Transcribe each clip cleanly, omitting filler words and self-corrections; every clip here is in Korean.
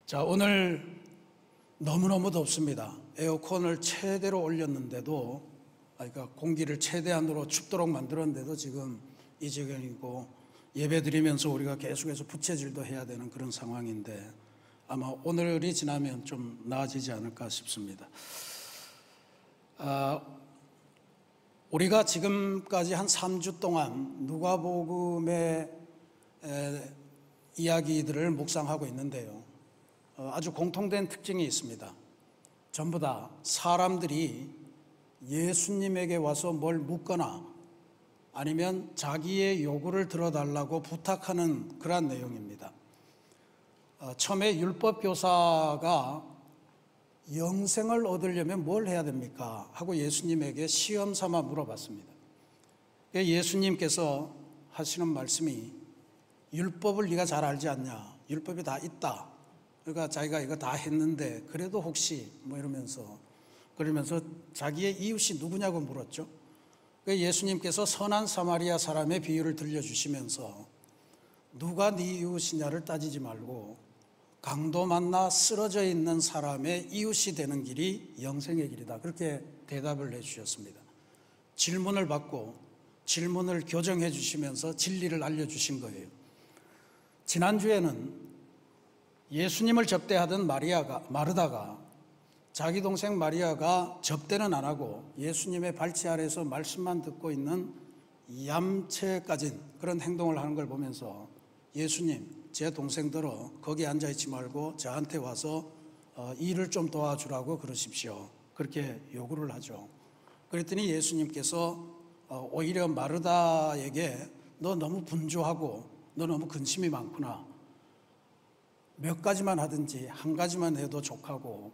자, 오늘 너무너무 덥습니다. 에어컨을 최대로 올렸는데도, 그러니까 공기를 최대한으로 춥도록 만들었는데도 지금 이 지경이고, 예배 드리면서 우리가 계속해서 부채질도 해야 되는 그런 상황인데 아마 오늘이 지나면 좀 나아지지 않을까 싶습니다. 우리가 지금까지 한 3주 동안 누가복음의 이야기들을 묵상하고 있는데요. 아주 공통된 특징이 있습니다. 전부 다 사람들이 예수님에게 와서 뭘 묻거나 아니면 자기의 요구를 들어달라고 부탁하는 그러한 내용입니다. 처음에 율법교사가 영생을 얻으려면 뭘 해야 됩니까? 하고 예수님에게 시험 삼아 물어봤습니다. 예수님께서 하시는 말씀이 율법을 네가 잘 알지 않냐? 율법이 다 있다. 그러니까 자기가 이거 다 했는데 그래도 혹시 그러면서 자기의 이웃이 누구냐고 물었죠. 예수님께서 선한 사마리아 사람의 비유를 들려주시면서 누가 네 이웃이냐를 따지지 말고 강도 만나 쓰러져 있는 사람의 이웃이 되는 길이 영생의 길이다. 그렇게 대답을 해주셨습니다. 질문을 받고 질문을 교정해 주시면서 진리를 알려주신 거예요. 지난주에는 예수님을 접대하던 마르다가 자기 동생 마리아가 접대는 안 하고 예수님의 발치 아래에서 말씀만 듣고 있는 얌체까진 그런 행동을 하는 걸 보면서 예수님, 제 동생들어 거기 앉아있지 말고 저한테 와서 일을 좀 도와주라고 그러십시오. 그렇게 요구를 하죠. 그랬더니 예수님께서 오히려 마르다에게 너 너무 분주하고 너 너무 근심이 많구나. 몇 가지만 하든지 한 가지만 해도 족하고,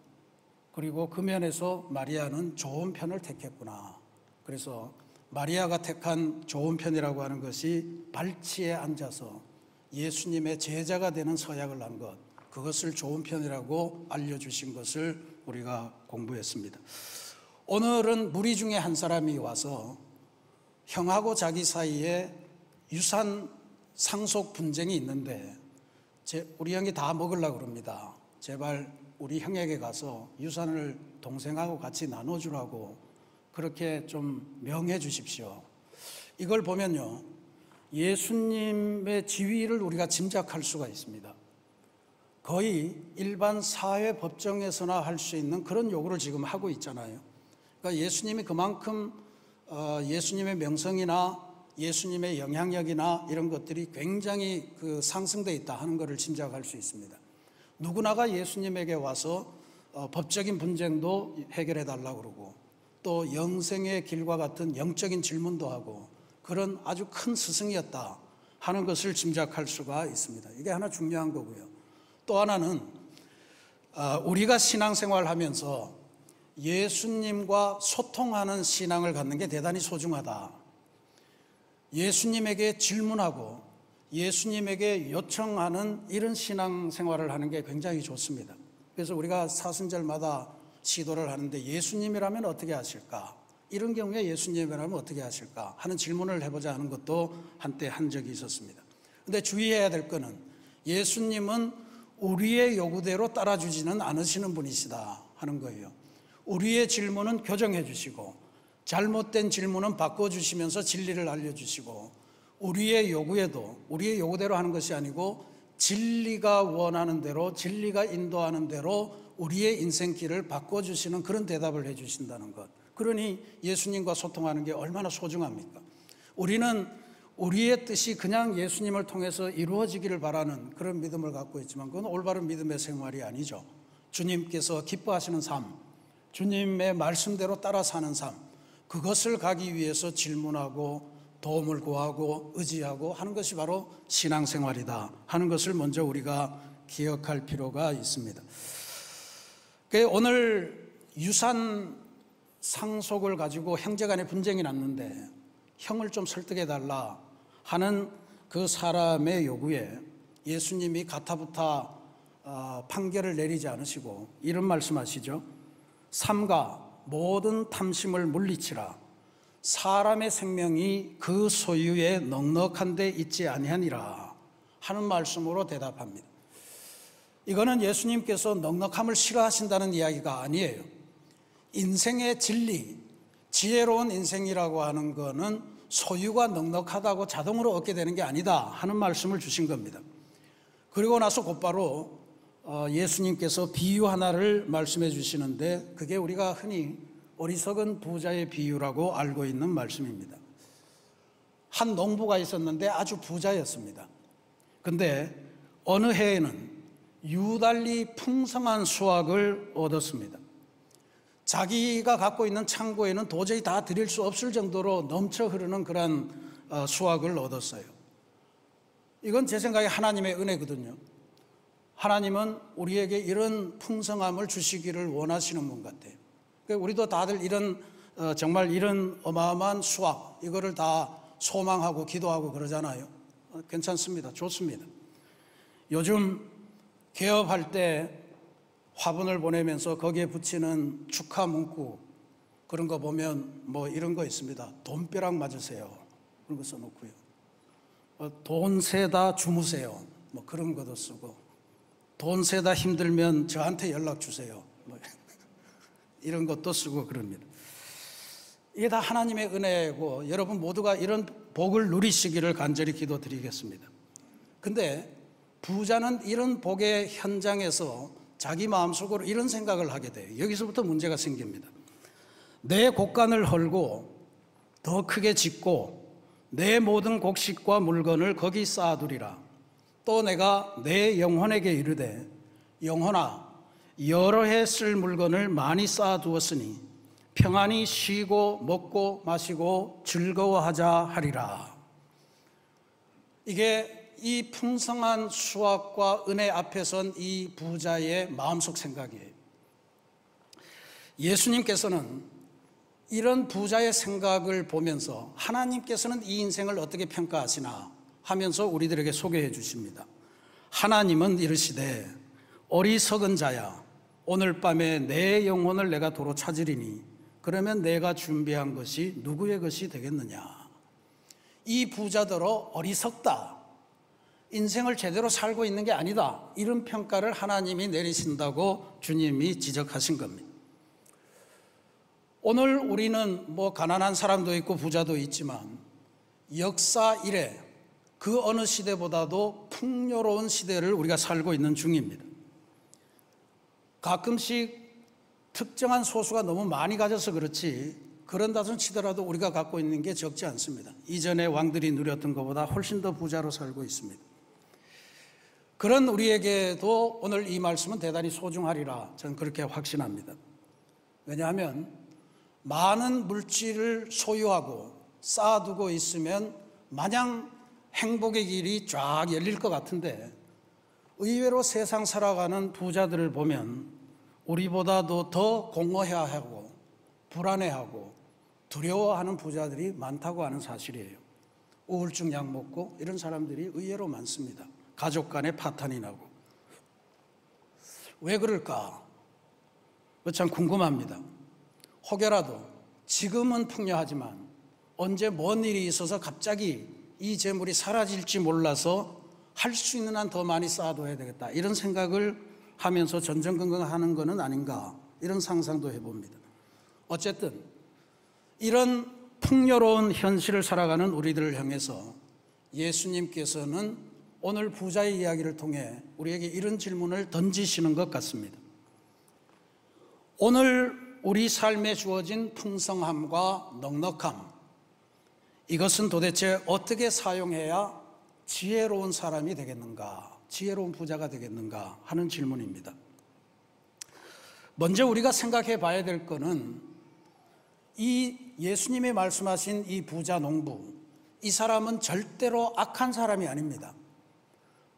그리고 그 면에서 마리아는 좋은 편을 택했구나. 그래서 마리아가 택한 좋은 편이라고 하는 것이 발치에 앉아서 예수님의 제자가 되는 서약을 한 것, 그것을 좋은 편이라고 알려주신 것을 우리가 공부했습니다. 오늘은 무리 중에 한 사람이 와서 형하고 자기 사이에 유산 상속 분쟁이 있는데 우리 형이 다 먹으려고 그럽니다. 제발 우리 형에게 가서 유산을 동생하고 같이 나눠주라고 그렇게 좀 명해 주십시오. 이걸 보면요, 예수님의 지위를 우리가 짐작할 수가 있습니다. 거의 일반 사회 법정에서나 할 수 있는 그런 요구를 지금 하고 있잖아요. 그러니까 예수님이 그만큼 예수님의 명성이나 예수님의 영향력이나 이런 것들이 굉장히 상승되어 있다 하는 것을 짐작할 수 있습니다. 누구나가 예수님에게 와서 법적인 분쟁도 해결해 달라고 그러고 또 영생의 길과 같은 영적인 질문도 하고 그런 아주 큰 스승이었다 하는 것을 짐작할 수가 있습니다. 이게 하나 중요한 거고요. 또 하나는 우리가 신앙생활을 하면서 예수님과 소통하는 신앙을 갖는 게 대단히 소중하다. 예수님에게 질문하고 예수님에게 요청하는 이런 신앙생활을 하는 게 굉장히 좋습니다. 그래서 우리가 사순절마다 시도를 하는데 예수님이라면 어떻게 하실까? 이런 경우에 예수님이라면 어떻게 하실까? 하는 질문을 해보자 하는 것도 한때 한 적이 있었습니다. 그런데 주의해야 될 것은 예수님은 우리의 요구대로 따라주지는 않으시는 분이시다 하는 거예요. 우리의 질문은 교정해 주시고 잘못된 질문은 바꿔주시면서 진리를 알려주시고 우리의 요구대로 하는 것이 아니고 진리가 원하는 대로 진리가 인도하는 대로 우리의 인생길을 바꿔주시는 그런 대답을 해주신다는 것. 그러니 예수님과 소통하는 게 얼마나 소중합니까? 우리는 우리의 뜻이 그냥 예수님을 통해서 이루어지기를 바라는 그런 믿음을 갖고 있지만 그건 올바른 믿음의 생활이 아니죠. 주님께서 기뻐하시는 삶, 주님의 말씀대로 따라 사는 삶, 그것을 가기 위해서 질문하고 도움을 구하고 의지하고 하는 것이 바로 신앙생활이다 하는 것을 먼저 우리가 기억할 필요가 있습니다. 오늘 유산 상속을 가지고 형제간의 분쟁이 났는데 형을 좀 설득해달라 하는 그 사람의 요구에 예수님이 가타부타 판결을 내리지 않으시고 이런 말씀하시죠. 삼가 모든 탐심을 물리치라. 사람의 생명이 그 소유에 넉넉한 데 있지 아니하니라 하는 말씀으로 대답합니다. 이거는 예수님께서 넉넉함을 싫어하신다는 이야기가 아니에요. 인생의 진리, 지혜로운 인생이라고 하는 거는 소유가 넉넉하다고 자동으로 얻게 되는 게 아니다 하는 말씀을 주신 겁니다. 그리고 나서 곧바로 예수님께서 비유 하나를 말씀해 주시는데, 그게 우리가 흔히 어리석은 부자의 비유라고 알고 있는 말씀입니다. 한 농부가 있었는데 아주 부자였습니다. 근데 어느 해에는 유달리 풍성한 수확을 얻었습니다. 자기가 갖고 있는 창고에는 도저히 다 드릴 수 없을 정도로 넘쳐 흐르는 그런 수확을 얻었어요. 이건 제 생각에 하나님의 은혜거든요. 하나님은 우리에게 이런 풍성함을 주시기를 원하시는 분 같아요. 우리도 다들 정말 이런 어마어마한 수확, 이거를 다 소망하고 기도하고 그러잖아요. 괜찮습니다. 좋습니다. 요즘 개업할 때 화분을 보내면서 거기에 붙이는 축하 문구, 그런 거 보면 뭐 이런 거 있습니다. 돈벼락 맞으세요, 그런 거 써놓고요. 돈 세다 주무세요, 뭐 그런 것도 쓰고, 돈 세다 힘들면 저한테 연락 주세요, 뭐 이런 것도 쓰고 그럽니다. 이게 다 하나님의 은혜고 여러분 모두가 이런 복을 누리시기를 간절히 기도드리겠습니다. 근데 부자는 이런 복의 현장에서 자기 마음속으로 이런 생각을 하게 돼요. 여기서부터 문제가 생깁니다. 내 곡간을 헐고 더 크게 짓고 내 모든 곡식과 물건을 거기 쌓아두리라. 또 내가 내 영혼에게 이르되 영혼아, 여러 해 쓸 물건을 많이 쌓아두었으니 평안히 쉬고 먹고 마시고 즐거워하자 하리라. 이게 이 풍성한 수확과 은혜 앞에 선 이 부자의 마음속 생각이에요. 예수님께서는 이런 부자의 생각을 보면서 하나님께서는 이 인생을 어떻게 평가하시나 하면서 우리들에게 소개해 주십니다. 하나님은 이르시되 어리석은 자야, 오늘 밤에 내 영혼을 내가 도로 찾으리니 그러면 내가 준비한 것이 누구의 것이 되겠느냐. 이 부자더러 어리석다, 인생을 제대로 살고 있는 게 아니다, 이런 평가를 하나님이 내리신다고 주님이 지적하신 겁니다. 오늘 우리는 뭐 가난한 사람도 있고 부자도 있지만 역사 이래 그 어느 시대보다도 풍요로운 시대를 우리가 살고 있는 중입니다. 가끔씩 특정한 소수가 너무 많이 가져서 그렇지 그런다손 치더라도 우리가 갖고 있는 게 적지 않습니다. 이전에 왕들이 누렸던 것보다 훨씬 더 부자로 살고 있습니다. 그런 우리에게도 오늘 이 말씀은 대단히 소중하리라 저는 그렇게 확신합니다. 왜냐하면 많은 물질을 소유하고 쌓아두고 있으면 마냥 행복의 길이 쫙 열릴 것 같은데, 의외로 세상 살아가는 부자들을 보면 우리보다도 더 공허해하고 불안해하고 두려워하는 부자들이 많다고 하는 사실이에요. 우울증 약 먹고 이런 사람들이 의외로 많습니다. 가족 간에 파탄이 나고. 왜 그럴까? 참 궁금합니다. 혹여라도 지금은 풍요하지만 언제 뭔 일이 있어서 갑자기 이 재물이 사라질지 몰라서 할 수 있는 한 더 많이 쌓아둬야 되겠다, 이런 생각을 하면서 전전긍긍하는 것은 아닌가, 이런 상상도 해봅니다. 어쨌든 이런 풍요로운 현실을 살아가는 우리들을 향해서 예수님께서는 오늘 부자의 이야기를 통해 우리에게 이런 질문을 던지시는 것 같습니다. 오늘 우리 삶에 주어진 풍성함과 넉넉함, 이것은 도대체 어떻게 사용해야 지혜로운 사람이 되겠는가, 지혜로운 부자가 되겠는가 하는 질문입니다. 먼저 우리가 생각해 봐야 될 것은 이 예수님이 말씀하신 이 부자 농부, 이 사람은 절대로 악한 사람이 아닙니다.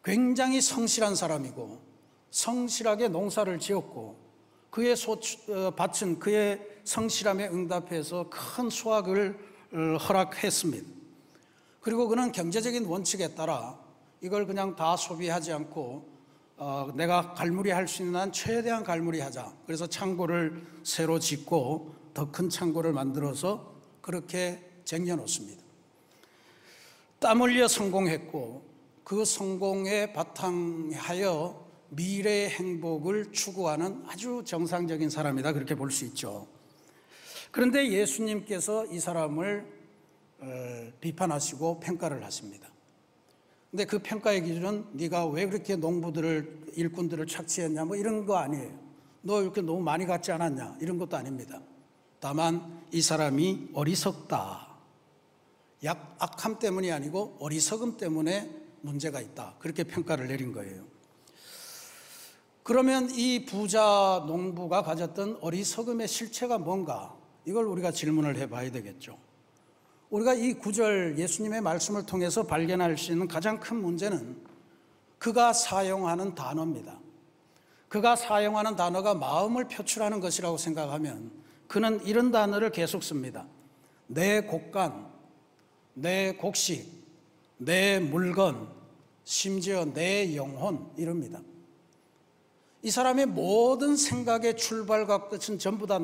굉장히 성실한 사람이고 성실하게 농사를 지었고 그의 밭은 그의 성실함에 응답해서 큰 수확을 허락했습니다. 그리고 그는 경제적인 원칙에 따라 이걸 그냥 다 소비하지 않고 내가 갈무리 할 수 있는 한 최대한 갈무리 하자, 그래서 창고를 새로 짓고 더 큰 창고를 만들어서 그렇게 쟁여놓습니다. 땀 흘려 성공했고 그 성공에 바탕하여 미래의 행복을 추구하는 아주 정상적인 사람이다, 그렇게 볼 수 있죠. 그런데 예수님께서 이 사람을 비판하시고 평가를 하십니다. 근데 그 평가의 기준은 네가 왜 그렇게 농부들을, 일꾼들을 착취했냐, 뭐 이런 거 아니에요. 너 이렇게 너무 많이 갖지 않았냐, 이런 것도 아닙니다. 다만 이 사람이 어리석다, 악함 때문이 아니고 어리석음 때문에 문제가 있다, 그렇게 평가를 내린 거예요. 그러면 이 부자 농부가 가졌던 어리석음의 실체가 뭔가, 이걸 우리가 질문을 해봐야 되겠죠. 우리가 이 구절 예수님의 말씀을 통해서 발견할 수 있는 가장 큰 문제는 그가 사용하는 단어입니다. 그가 사용하는 단어가 마음을 표출하는 것이라고 생각하면 그는 이런 단어를 계속 씁니다. 내 곡간, 내 곡식, 내 물건, 심지어 내 영혼, 이럽니다. 이 사람의 모든 생각의 출발과 끝은 전부 다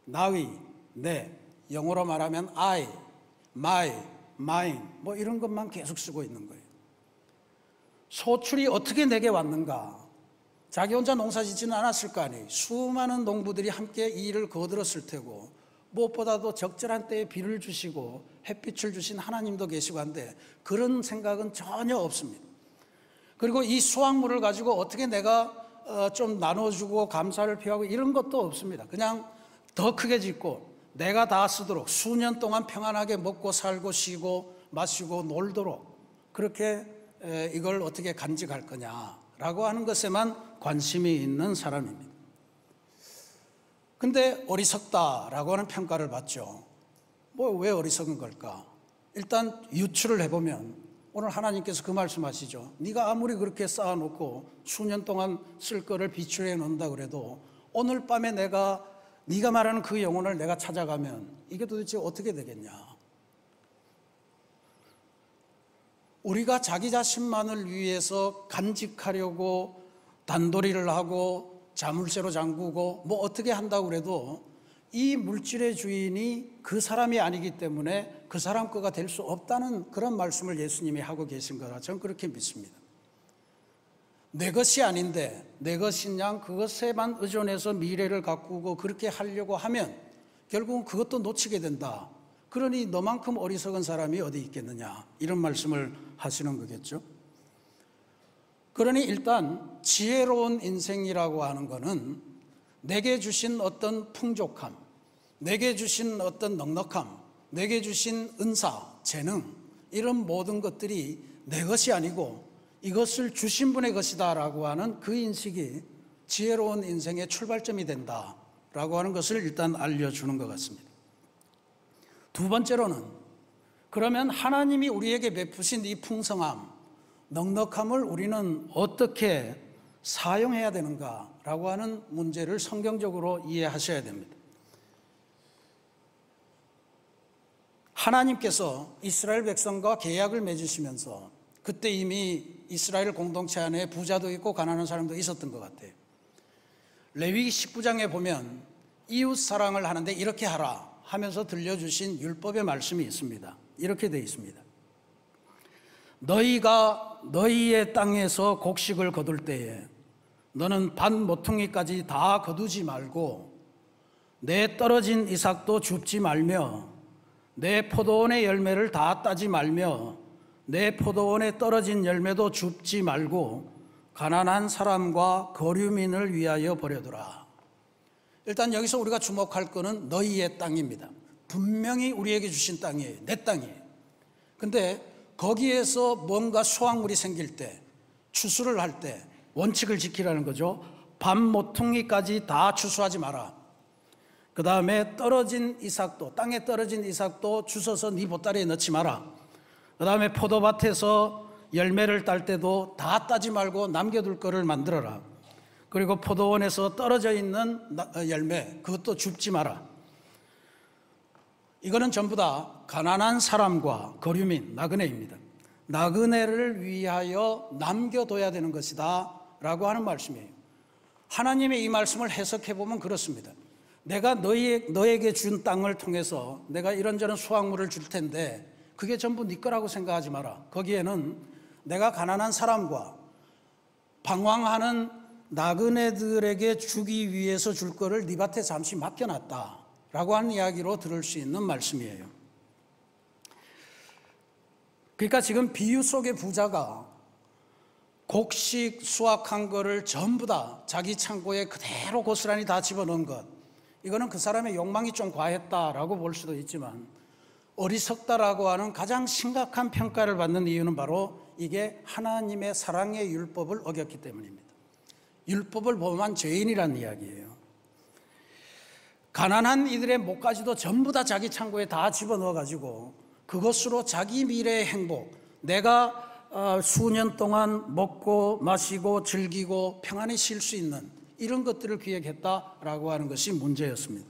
나의, 내, 영어로 말하면 I, my, mine, 뭐 이런 것만 계속 쓰고 있는 거예요. 소출이 어떻게 내게 왔는가? 자기 혼자 농사 짓지는 않았을 거 아니에요. 수많은 농부들이 함께 이 일을 거들었을 테고, 무엇보다도 적절한 때에 비를 주시고 햇빛을 주신 하나님도 계시고 한데 그런 생각은 전혀 없습니다. 그리고 이 수확물을 가지고 어떻게 내가 좀 나눠주고 감사를 표하고 이런 것도 없습니다. 그냥 더 크게 짓고 내가 다 쓰도록, 수년 동안 평안하게 먹고 살고 쉬고 마시고 놀도록, 그렇게 이걸 어떻게 간직할 거냐라고 하는 것에만 관심이 있는 사람입니다. 근데 어리석다라고 하는 평가를 받죠. 뭐 왜 어리석은 걸까? 일단 유추를 해보면 오늘 하나님께서 그 말씀하시죠. 네가 아무리 그렇게 쌓아놓고 수년 동안 쓸 거를 비출해 놓는다 그래도 오늘 밤에 네가 말하는 그 영혼을 내가 찾아가면 이게 도대체 어떻게 되겠냐? 우리가 자기 자신만을 위해서 간직하려고 단도리를 하고 자물쇠로 잠그고 뭐 어떻게 한다고 그래도 이 물질의 주인이 그 사람이 아니기 때문에 그 사람 거가 될 수 없다는 그런 말씀을 예수님이 하고 계신 거라 저는 그렇게 믿습니다. 내 것이 아닌데 내 것인 양 그것에만 의존해서 미래를 가꾸고 그렇게 하려고 하면 결국은 그것도 놓치게 된다. 그러니 너만큼 어리석은 사람이 어디 있겠느냐, 이런 말씀을 하시는 거겠죠. 그러니 일단 지혜로운 인생이라고 하는 것은 내게 주신 어떤 풍족함, 내게 주신 어떤 넉넉함, 내게 주신 은사, 재능, 이런 모든 것들이 내 것이 아니고 이것을 주신 분의 것이다라고 하는 그 인식이 지혜로운 인생의 출발점이 된다라고 하는 것을 일단 알려주는 것 같습니다. 두 번째로는 그러면 하나님이 우리에게 베푸신 이 풍성함, 넉넉함을 우리는 어떻게 사용해야 되는가라고 하는 문제를 성경적으로 이해하셔야 됩니다. 하나님께서 이스라엘 백성과 계약을 맺으시면서 그때 이미 이스라엘 공동체 안에 부자도 있고 가난한 사람도 있었던 것 같아요. 레위기 19장에 보면 이웃 사랑을 하는데 이렇게 하라 하면서 들려주신 율법의 말씀이 있습니다. 이렇게 되어 있습니다. 너희가 너희의 땅에서 곡식을 거둘 때에 너는 밭 모퉁이까지 다 거두지 말고 내 떨어진 이삭도 줍지 말며 내 포도원의 열매를 다 따지 말며 내 포도원에 떨어진 열매도 줍지 말고 가난한 사람과 거류민을 위하여 버려두라. 일단 여기서 우리가 주목할 것은 너희의 땅입니다. 분명히 우리에게 주신 땅이에요. 내 땅이에요. 근데 거기에서 뭔가 수확물이 생길 때, 추수를 할 때 원칙을 지키라는 거죠. 밭 모퉁이까지 다 추수하지 마라. 그 다음에 떨어진 이삭도, 땅에 떨어진 이삭도 주워서 네 보따리에 넣지 마라. 그 다음에 포도밭에서 열매를 딸 때도 다 따지 말고 남겨둘 거를 만들어라. 그리고 포도원에서 떨어져 있는 열매, 그것도 줍지 마라. 이거는 전부 다 가난한 사람과 거류민, 나그네입니다. 나그네를 위하여 남겨둬야 되는 것이다 라고 하는 말씀이에요. 하나님의 이 말씀을 해석해 보면 그렇습니다. 내가 너에게 준 땅을 통해서 내가 이런저런 수확물을 줄 텐데 그게 전부 네 거라고 생각하지 마라. 거기에는 내가 가난한 사람과 방황하는 나그네들에게 주기 위해서 줄 거를 네 밭에 잠시 맡겨놨다라고 하는 이야기로 들을 수 있는 말씀이에요. 그러니까 지금 비유 속의 부자가 곡식 수확한 거를 전부 다 자기 창고에 그대로 고스란히 다 집어넣은 것, 이거는 그 사람의 욕망이 좀 과했다라고 볼 수도 있지만 어리석다라고 하는 가장 심각한 평가를 받는 이유는 바로 이게 하나님의 사랑의 율법을 어겼기 때문입니다. 율법을 범한 죄인이라는 이야기예요. 가난한 이들의 목까지도 전부 다 자기 창고에 다 집어넣어가지고 그것으로 자기 미래의 행복, 내가 수년 동안 먹고 마시고 즐기고 평안히 쉴 수 있는 이런 것들을 기획했다라고 하는 것이 문제였습니다.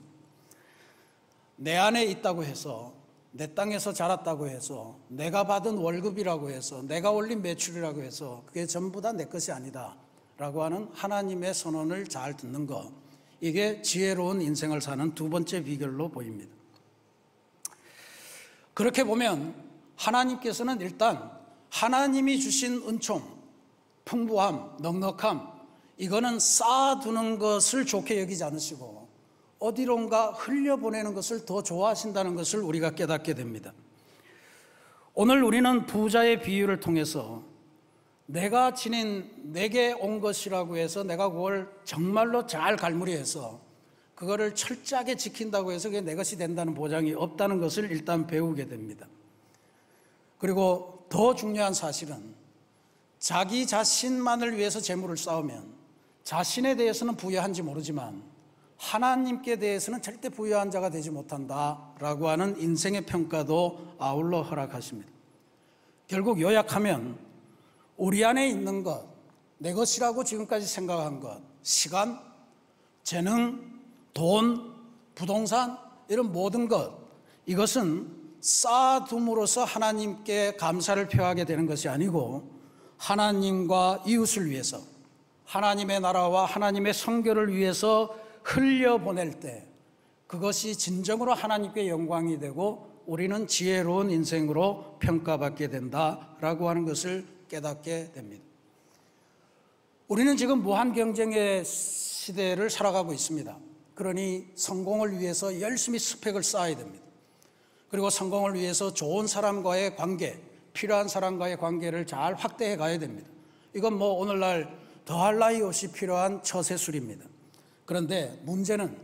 내 안에 있다고 해서, 내 땅에서 자랐다고 해서, 내가 받은 월급이라고 해서, 내가 올린 매출이라고 해서 그게 전부 다 내 것이 아니다 라고 하는 하나님의 선언을 잘 듣는 것, 이게 지혜로운 인생을 사는 두 번째 비결로 보입니다. 그렇게 보면 하나님께서는 일단 하나님이 주신 은총, 풍부함, 넉넉함, 이거는 쌓아두는 것을 좋게 여기지 않으시고 어디론가 흘려보내는 것을 더 좋아하신다는 것을 우리가 깨닫게 됩니다. 오늘 우리는 부자의 비유를 통해서 내가 지닌 내게 온 것이라고 해서 내가 그걸 정말로 잘 갈무리해서 그거를 철저하게 지킨다고 해서 그게 내 것이 된다는 보장이 없다는 것을 일단 배우게 됩니다. 그리고 더 중요한 사실은 자기 자신만을 위해서 재물을 쌓으면 자신에 대해서는 부유한지 모르지만 하나님께 대해서는 절대 부유한 자가 되지 못한다라고 하는 인생의 평가도 아울러 허락하십니다. 결국 요약하면 우리 안에 있는 것, 내 것이라고 지금까지 생각한 것, 시간, 재능, 돈, 부동산, 이런 모든 것, 이것은 쌓아둠으로써 하나님께 감사를 표하게 되는 것이 아니고 하나님과 이웃을 위해서, 하나님의 나라와 하나님의 성교를 위해서 흘려보낼 때 그것이 진정으로 하나님께 영광이 되고 우리는 지혜로운 인생으로 평가받게 된다라고 하는 것을 깨닫게 됩니다. 우리는 지금 무한 경쟁의 시대를 살아가고 있습니다. 그러니 성공을 위해서 열심히 스펙을 쌓아야 됩니다. 그리고 성공을 위해서 좋은 사람과의 관계, 필요한 사람과의 관계를 잘 확대해 가야 됩니다. 이건 뭐 오늘날 더할 나위 없이 필요한 처세술입니다. 그런데 문제는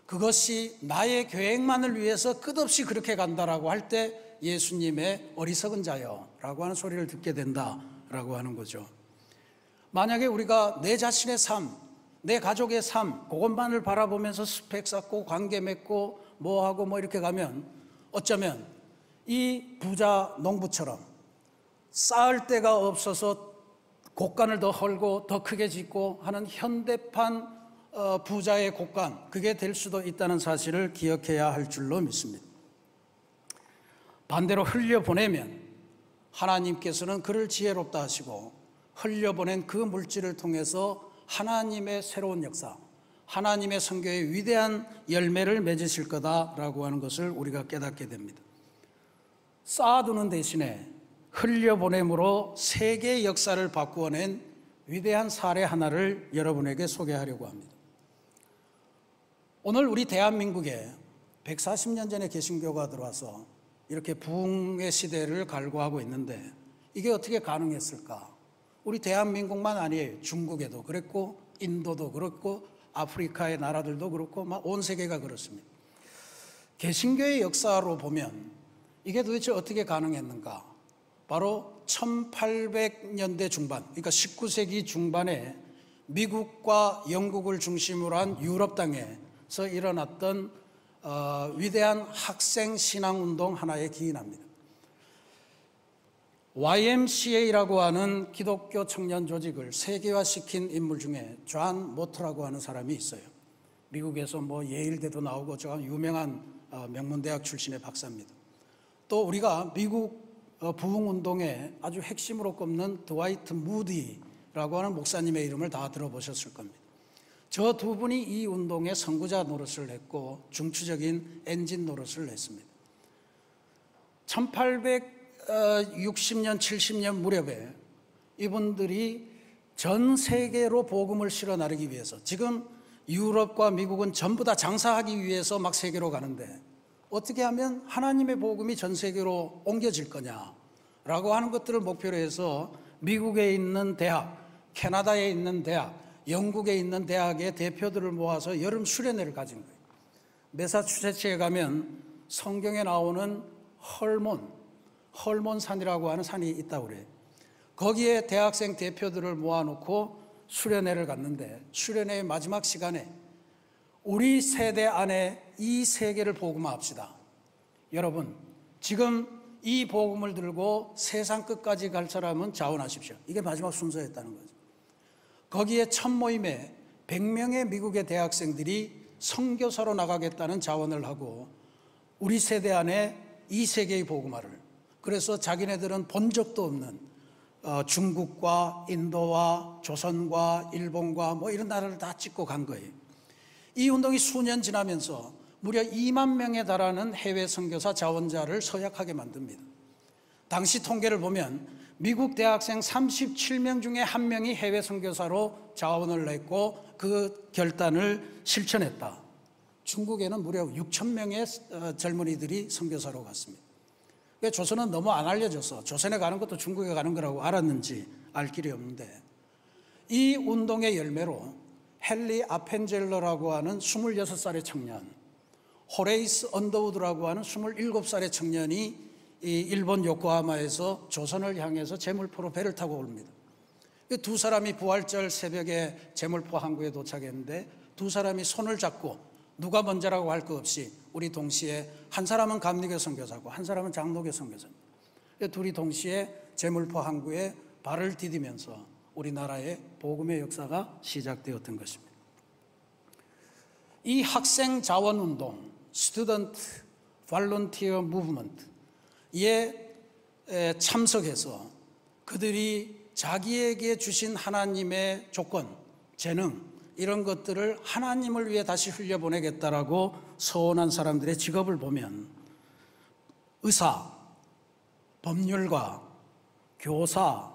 그것이 나의 계획만을 위해서 끝없이 그렇게 간다라고 할 때 예수님의 어리석은 자여 라고 하는 소리를 듣게 된다라고 하는 거죠. 만약에 우리가 내 자신의 삶, 내 가족의 삶, 그것만을 바라보면서 스펙 쌓고 관계 맺고 뭐하고 뭐 이렇게 가면 어쩌면 이 부자 농부처럼 쌓을 데가 없어서 곡간을 더 헐고 더 크게 짓고 하는 현대판 부자의 곡간, 그게 될 수도 있다는 사실을 기억해야 할 줄로 믿습니다. 반대로 흘려보내면 하나님께서는 그를 지혜롭다 하시고 흘려보낸 그 물질을 통해서 하나님의 새로운 역사, 하나님의 성교의 위대한 열매를 맺으실 거다라고 하는 것을 우리가 깨닫게 됩니다. 쌓아두는 대신에 흘려보냄으로 세계의 역사를 바꾸어낸 위대한 사례 하나를 여러분에게 소개하려고 합니다. 오늘 우리 대한민국에 140년 전에 개신교가 들어와서 이렇게 부흥의 시대를 갈구하고 있는데 이게 어떻게 가능했을까? 우리 대한민국만 아니에요. 중국에도 그랬고 인도도 그렇고 아프리카의 나라들도 그렇고 막 온 세계가 그렇습니다. 개신교의 역사로 보면 이게 도대체 어떻게 가능했는가? 바로 1800년대 중반, 그러니까 19세기 중반에 미국과 영국을 중심으로 한 유럽 땅에서 일어났던 위대한 학생 신앙운동 하나에 기인합니다. YMCA라고 하는 기독교 청년 조직을 세계화시킨 인물 중에 존 모터라고 하는 사람이 있어요. 미국에서 뭐 예일대도 나오고 저 유명한 명문대학 출신의 박사입니다. 또 우리가 미국 부흥운동의 아주 핵심으로 꼽는 드와이트 무디라고 하는 목사님의 이름을 다 들어보셨을 겁니다. 저 두 분이 이 운동의 선구자 노릇을 했고 중추적인 엔진 노릇을 했습니다. 1860년, 70년 무렵에 이분들이 전 세계로 복음을 실어 나르기 위해서, 지금 유럽과 미국은 전부 다 장사하기 위해서 막 세계로 가는데 어떻게 하면 하나님의 복음이 전 세계로 옮겨질 거냐라고 하는 것들을 목표로 해서 미국에 있는 대학, 캐나다에 있는 대학, 영국에 있는 대학의 대표들을 모아서 여름 수련회를 가진 거예요. 매사추세츠에 가면 성경에 나오는 헐몬산이라고 하는 산이 있다고 그래요. 거기에 대학생 대표들을 모아놓고 수련회를 갔는데, 수련회의 마지막 시간에 우리 세대 안에 이 세계를 복음화합시다. 여러분, 지금 이 복음을 들고 세상 끝까지 갈 사람은 자원하십시오. 이게 마지막 순서였다는 거죠. 거기에 첫 모임에 100명의 미국의 대학생들이 선교사로 나가겠다는 자원을 하고, 우리 세대 안에 이 세계의 복음화를, 그래서 자기네들은 본 적도 없는 중국과 인도와 조선과 일본과 뭐 이런 나라를 다 찍고 간 거예요. 이 운동이 수년 지나면서 무려 2만 명에 달하는 해외 선교사 자원자를 서약하게 만듭니다. 당시 통계를 보면 미국 대학생 37명 중에 1명이 해외 선교사로 자원을 냈고 그 결단을 실천했다. 중국에는 무려 6천 명의 젊은이들이 선교사로 갔습니다. 조선은 너무 안 알려져서 조선에 가는 것도 중국에 가는 거라고 알았는지 알 길이 없는데, 이 운동의 열매로 헨리 아펜젤러라고 하는 26살의 청년, 호레이스 언더우드라고 하는 27살의 청년이 이 일본 요코하마에서 조선을 향해서 제물포로 배를 타고 옵니다. 두 사람이 부활절 새벽에 제물포 항구에 도착했는데 두 사람이 손을 잡고 누가 먼저라고 할 것 없이 우리 동시에, 한 사람은 감리교 선교사고 한 사람은 장로교 선교사입니다. 둘이 동시에 제물포 항구에 발을 디디면서 우리나라의 복음의 역사가 시작되었던 것입니다. 이 학생 자원 운동, 스튜던트 발런티어 무브먼트에 참석해서 그들이 자기에게 주신 하나님의 조건, 재능, 이런 것들을 하나님을 위해 다시 흘려보내겠다라고 서원한 사람들의 직업을 보면 의사, 법률가, 교사,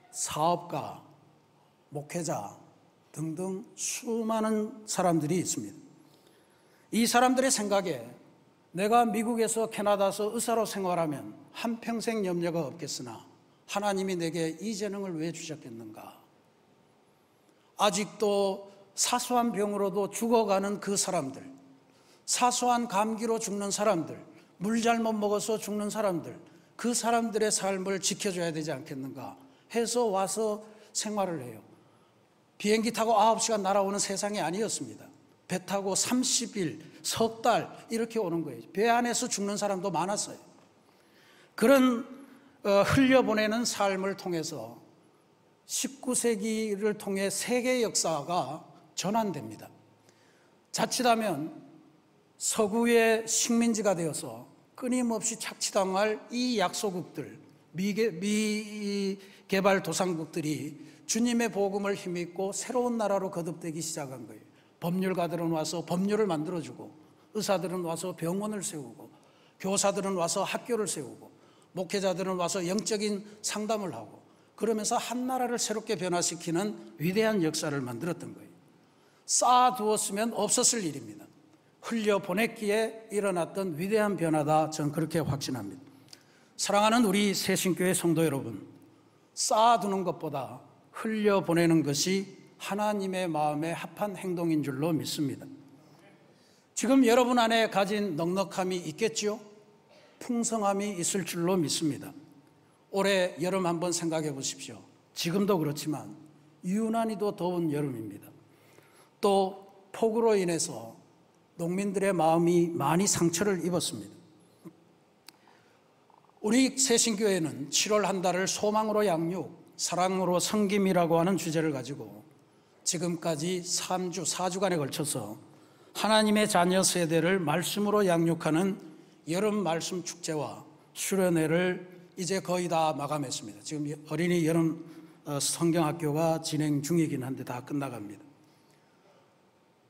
사업가, 목회자 등등 수많은 사람들이 있습니다. 이 사람들의 생각에 내가 미국에서 캐나다에서 의사로 생활하면 한평생 염려가 없겠으나 하나님이 내게 이 재능을 왜 주셨겠는가? 아직도 사소한 병으로도 죽어가는 그 사람들, 사소한 감기로 죽는 사람들, 물 잘못 먹어서 죽는 사람들, 그 사람들의 삶을 지켜줘야 되지 않겠는가 해서 와서 생활을 해요. 비행기 타고 9시간 날아오는 세상이 아니었습니다. 배 타고 30일, 석 달 이렇게 오는 거예요. 배 안에서 죽는 사람도 많았어요. 그런 흘려보내는 삶을 통해서 19세기를 통해 세계 역사가 전환됩니다. 자칫하면 서구의 식민지가 되어서 끊임없이 착취당할 이 약소국들, 미개발도상국들이 주님의 복음을 힘입고 새로운 나라로 거듭되기 시작한 거예요. 법률가들은 와서 법률을 만들어주고, 의사들은 와서 병원을 세우고, 교사들은 와서 학교를 세우고, 목회자들은 와서 영적인 상담을 하고, 그러면서 한 나라를 새롭게 변화시키는 위대한 역사를 만들었던 거예요. 쌓아두었으면 없었을 일입니다. 흘려보냈기에 일어났던 위대한 변화다, 저는 그렇게 확신합니다. 사랑하는 우리 새신교회 성도 여러분, 쌓아두는 것보다 흘려보내는 것이 하나님의 마음에 합한 행동인 줄로 믿습니다. 지금 여러분 안에 가진 넉넉함이 있겠죠? 풍성함이 있을 줄로 믿습니다. 올해 여름 한번 생각해 보십시오. 지금도 그렇지만 유난히도 더운 여름입니다. 또 폭우로 인해서 농민들의 마음이 많이 상처를 입었습니다. 우리 새신교회는 7월 한 달을 소망으로 양육, 사랑으로 섬김이라고 하는 주제를 가지고 지금까지 4주간에 걸쳐서 하나님의 자녀 세대를 말씀으로 양육하는 여름 말씀 축제와 수련회를 이제 거의 다 마감했습니다. 지금 어린이 여름 성경학교가 진행 중이긴 한데 다 끝나갑니다.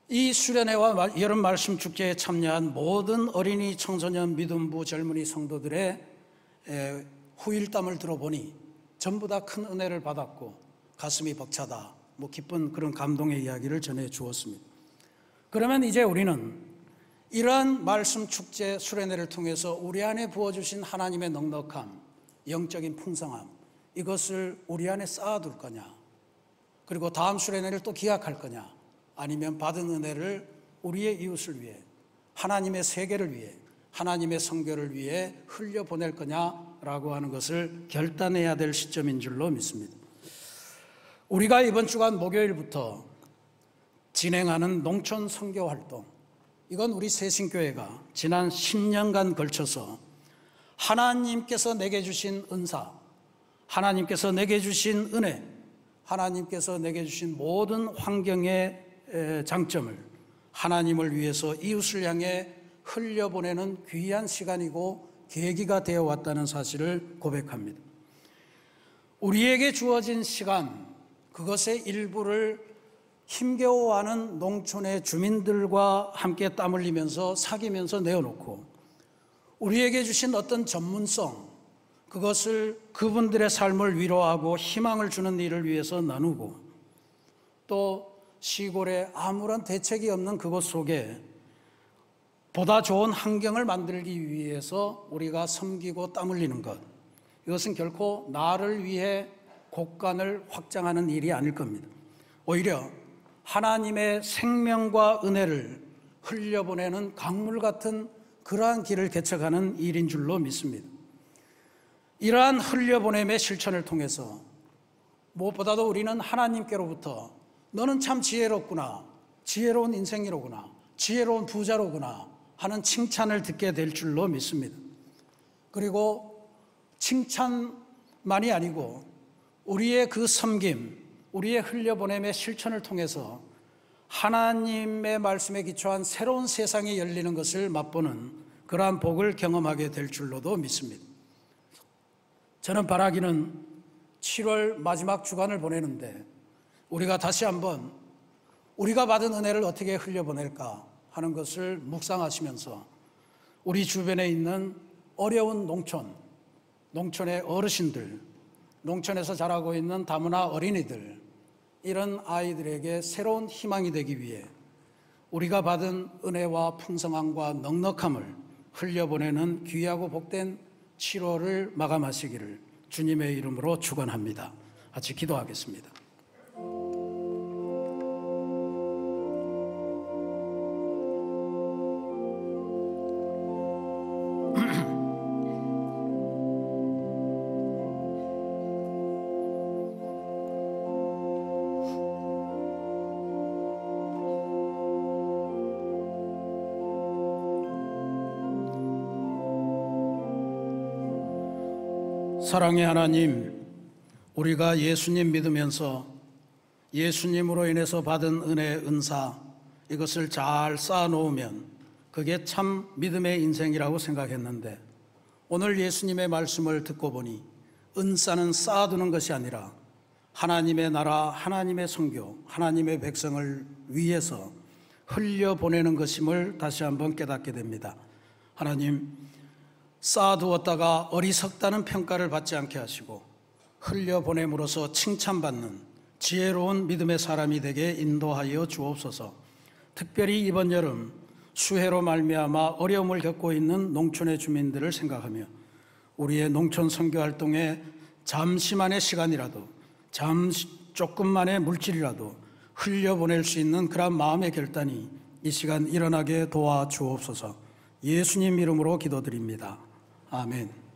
이 수련회와 여름 말씀 축제에 참여한 모든 어린이, 청소년, 믿음부, 젊은이 성도들의 후일담을 들어보니 전부 다 큰 은혜를 받았고 가슴이 벅차다, 기쁜 그런 감동의 이야기를 전해 주었습니다. 그러면 이제 우리는 이러한 말씀 축제 수련회를 통해서 우리 안에 부어주신 하나님의 넉넉함, 영적인 풍성함, 이것을 우리 안에 쌓아둘 거냐, 그리고 다음 수련회를 또 기약할 거냐, 아니면 받은 은혜를 우리의 이웃을 위해, 하나님의 세계를 위해, 하나님의 성교를 위해 흘려보낼 거냐라고 하는 것을 결단해야 될 시점인 줄로 믿습니다. 우리가 이번 주간 목요일부터 진행하는 농촌 선교 활동, 이건 우리 새신교회가 지난 10년간 걸쳐서 하나님께서 내게 주신 은사, 하나님께서 내게 주신 은혜, 하나님께서 내게 주신 모든 환경의 장점을 하나님을 위해서 이웃을 향해 흘려보내는 귀한 시간이고 계기가 되어 왔다는 사실을 고백합니다. 우리에게 주어진 시간, 그것의 일부를 힘겨워하는 농촌의 주민들과 함께 땀 흘리면서 사귀면서 내어놓고, 우리에게 주신 어떤 전문성, 그것을 그분들의 삶을 위로하고 희망을 주는 일을 위해서 나누고, 또 시골에 아무런 대책이 없는 그곳 속에 보다 좋은 환경을 만들기 위해서 우리가 섬기고 땀 흘리는 것, 이것은 결코 나를 위해 곳간을 확장하는 일이 아닐 겁니다. 오히려 하나님의 생명과 은혜를 흘려보내는 강물 같은 그러한 길을 개척하는 일인 줄로 믿습니다. 이러한 흘려보냄의 실천을 통해서 무엇보다도 우리는 하나님께로부터 너는 참 지혜롭구나, 지혜로운 인생이로구나, 지혜로운 부자로구나 하는 칭찬을 듣게 될 줄로 믿습니다. 그리고 칭찬만이 아니고 우리의 그 섬김, 우리의 흘려보냄의 실천을 통해서 하나님의 말씀에 기초한 새로운 세상이 열리는 것을 맛보는 그러한 복을 경험하게 될 줄로도 믿습니다. 저는 바라기는 7월 마지막 주간을 보내는데 우리가 다시 한번 우리가 받은 은혜를 어떻게 흘려보낼까 하는 것을 묵상하시면서 우리 주변에 있는 어려운 농촌의 어르신들, 농촌에서 자라고 있는 다문화 어린이들, 이런 아이들에게 새로운 희망이 되기 위해 우리가 받은 은혜와 풍성함과 넉넉함을 흘려보내는 귀하고 복된 7월을 마감하시기를 주님의 이름으로 축원합니다. 같이 기도하겠습니다. 사랑의 하나님, 우리가 예수님 믿으면서 예수님으로 인해서 받은 은혜, 은사, 이것을 잘 쌓아놓으면 그게 참 믿음의 인생이라고 생각했는데, 오늘 예수님의 말씀을 듣고 보니 은사는 쌓아두는 것이 아니라 하나님의 나라, 하나님의 선교, 하나님의 백성을 위해서 흘려보내는 것임을 다시 한번 깨닫게 됩니다. 하나님, 쌓아두었다가 어리석다는 평가를 받지 않게 하시고 흘려보냄으로써 칭찬받는 지혜로운 믿음의 사람이 되게 인도하여 주옵소서. 특별히 이번 여름 수해로 말미암아 어려움을 겪고 있는 농촌의 주민들을 생각하며 우리의 농촌 선교 활동에 잠시만의 시간이라도, 조금만의 물질이라도 흘려보낼 수 있는 그런 마음의 결단이 이 시간 일어나게 도와주옵소서. 예수님 이름으로 기도드립니다. 아멘.